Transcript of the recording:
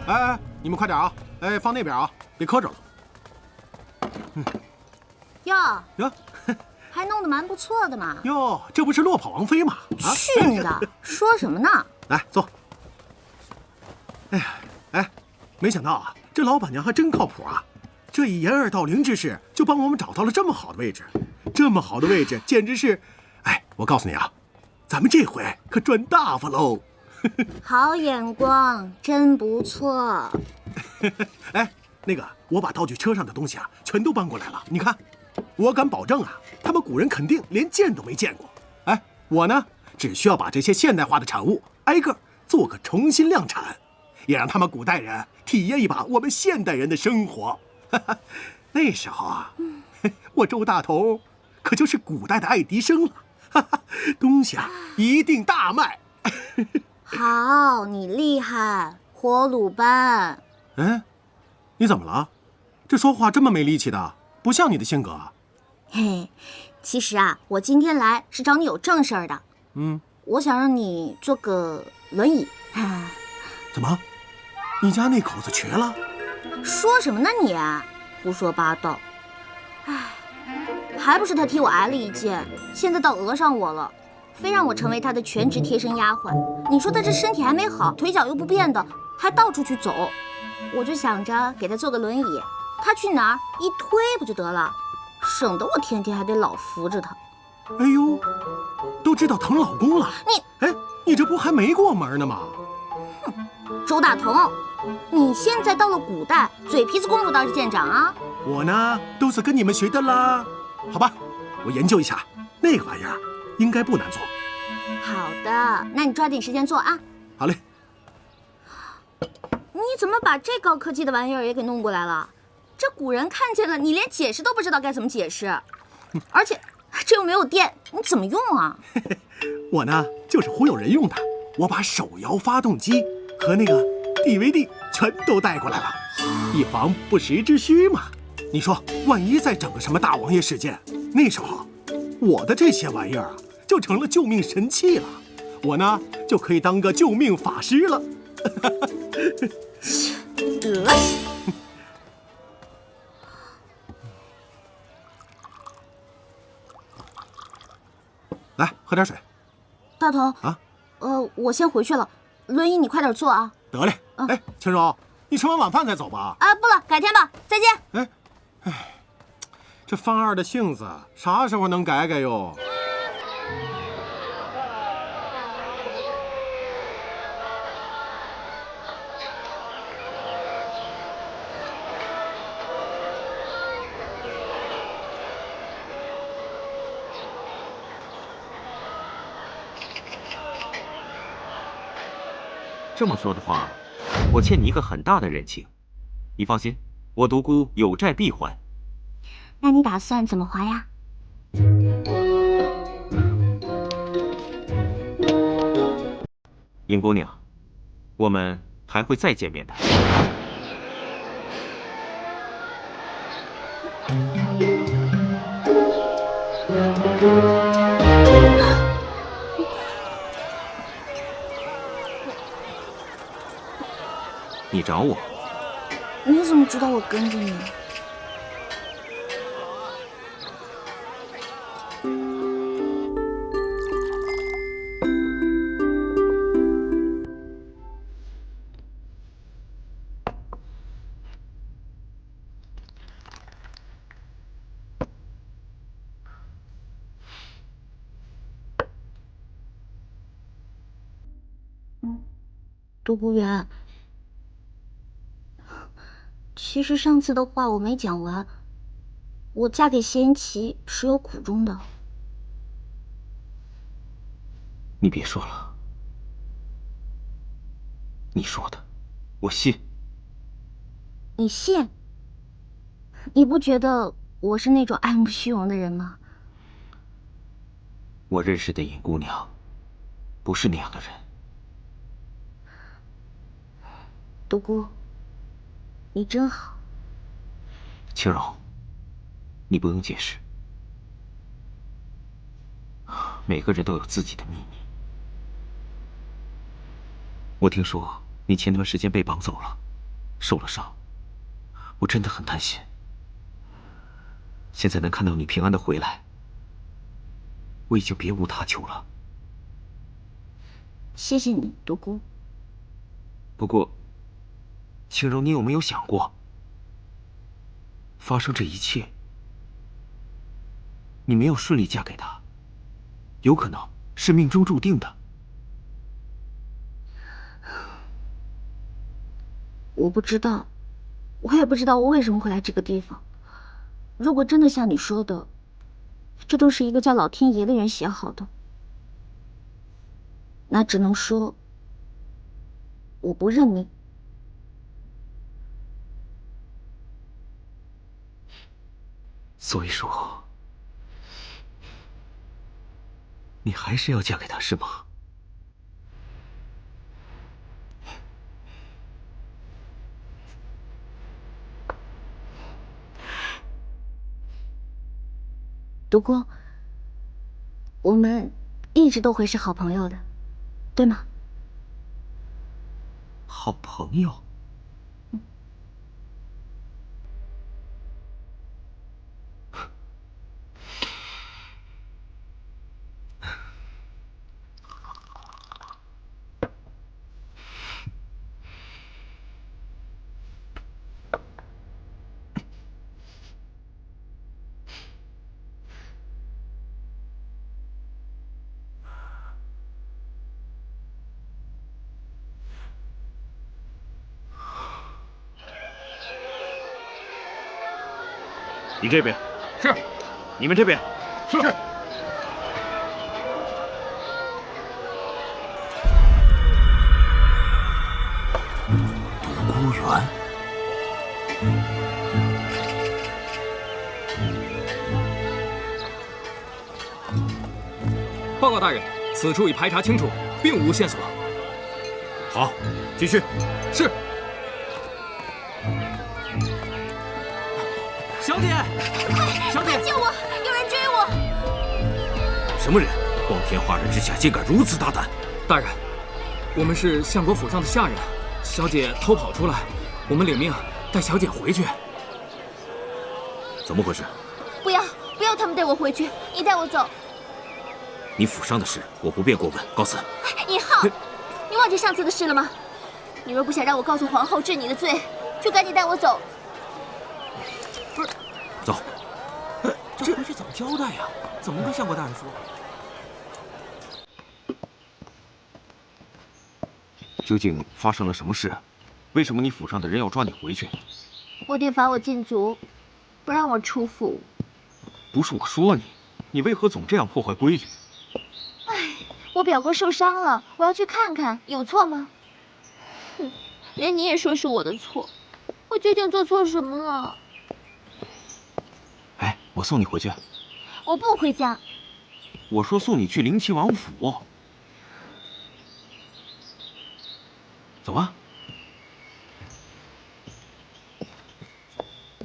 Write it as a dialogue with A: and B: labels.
A: 哎，你们快点啊！哎，放那边啊，别磕着了。
B: 哟，还弄得蠻不錯的嘛。
A: 喲，這不是落跑王妃嗎？啊，
B: 去你的！說什麼呢？
A: 來坐。哎呀，哎，沒想到啊，這老闆娘還真靠譜啊！這一掩耳盜鈴之事，就幫我們找到了這麼好的位置。這麼好的位置，簡直是……哎，我告訴你啊，咱們這回可賺大發嘍！
B: 好眼光，真不錯。
A: 哎，那個，我把道具車上的東西啊，全都搬過來了。你看，我敢保證啊，他們古人肯定連見都沒見過。哎，我呢，只需要把這些現代化的產物挨個做個重新量產，也讓他們古代人體驗一把我們現代人的生活。那時候啊，我周大頭可就是古代的愛迪生了。東西啊，一定大賣。
B: 好，你厲害，火魯班。
A: 哎，你怎麼了？這說話這麼沒力氣的，不像你的性格啊。
B: 嘿，其實啊，我今天來是找你有正事兒的。我想讓你坐個輪椅。
A: 怎麼？你家那口子瘸了？
B: 說什麼呢你？胡說八道。哎，還不是他替我挨了一劍，現在倒訛上我了。非讓我成為他的全職貼身丫鬟。你說他這身體還沒好，腿腳又不便的，還到處去走，我就想着給他做個輪椅，他去哪兒一推不就得了，省得我天天還得老扶着他。
A: 哎呦，都知道疼老公了。你這不還沒過門呢嗎？
B: 哼，周大同，你現在到了古代，嘴皮子功夫倒是見長啊。
A: 我呢，都是跟你們學的啦。好吧，我研究一下，那個玩意兒應該不難做。
B: 好的，那你抓緊時間做啊。
A: 好嘞。
B: 你怎麼把這高科技的玩意兒也給弄過來了？這古人看見了，你連解釋都不知道該怎麼解釋。而且這又沒有電，你怎麼用啊？
A: 我呢，就是忽悠人用的。我把手搖發動機和那個 DVD 全都帶過來了，以防不時之需嘛。你說，萬一再整個什麼大王爺事件，那時候我的這些玩意兒啊，就成了救命神器了。我呢，就可以當個救命法師了。來，喝點水。
B: 大头
A: 啊，
B: 我先回去了，輪椅你快點坐啊。
A: 得嘞。哎，青柔，你吃完晚飯再走吧。
B: 啊，不了，改天吧，再見。
A: 哎，這范二的性子啥時候能改改喲？
C: 這麼說的話，我欠你一個很大的人情。你放心，我獨孤有債必還。
B: 那你打算怎麼還呀？
C: 尹姑娘，我們還會再見面的。你找我？
B: 你怎麼知道我跟着你？独孤远，其實上次的話我沒講完，我嫁給謝雲奇是有苦衷的。
C: 你別說了，你說的，我信。
B: 你信？你不覺得我是那種愛慕虛榮的人嗎？
C: 我認識的尹姑娘，不是那樣的人。
B: 獨孤，你真好。
C: 青柔，你不用解釋。每個人都有自己的秘密。我聽說你前段時間被綁走了，受了傷，我真的很擔心。現在能看到你平安的回來，我已經別無他求了。
B: 謝謝你，獨孤。
C: 不過，青柔，你有沒有想過，發生這一切，你沒有順利嫁給他，有可能是命中注定的。
B: 我不知道，我也不知道我为什么会来这个地方。如果真的像你说的，这都是一个叫老天爺的人寫好的，那只能說我不認命。
C: 所以說，你還是要嫁給他，是嗎？
B: 獨孤，我們一直都會是好朋友的，對嗎？
C: 好朋友。你這邊
D: 是，
C: 你們這邊
D: 是。
A: 獨孤園。
D: 報告大人，此處已排查清楚，並無線索。
A: 好，繼續。
D: 是。小姐，小姐，
B: 救我！有人追我！
A: 什麼人？光天化日之下，竟敢如此大膽！
D: 大人，我們是相國府上的下人，小姐偷跑出來，我們領命帶小姐回去。
A: 怎麼回事？
B: 不要他們帶我回去，你帶我走。
A: 你府上的事，我不便過問，告辭。
B: 尹浩，你忘記上次的事了嗎？你若不想讓我告訴皇後治你的罪，就趕緊帶我走。
D: 不是，
A: 走。
D: 這回去怎麼交代呀？怎麼跟相國大人說？
C: 究竟發生了什麼事？為什麼你府上的人要抓你回去？
B: 我爹罰我禁足，不讓我出府。
C: 不是我說你，你為何總這樣破壞規矩？
B: 唉，我表哥受傷了，我要去看看，有錯嗎？哼，連你也說是我的錯，我究竟做錯什麼了？
C: 哎，我送你回去。
B: 我不回家。
C: 我說送你去靈齊王府。走啊。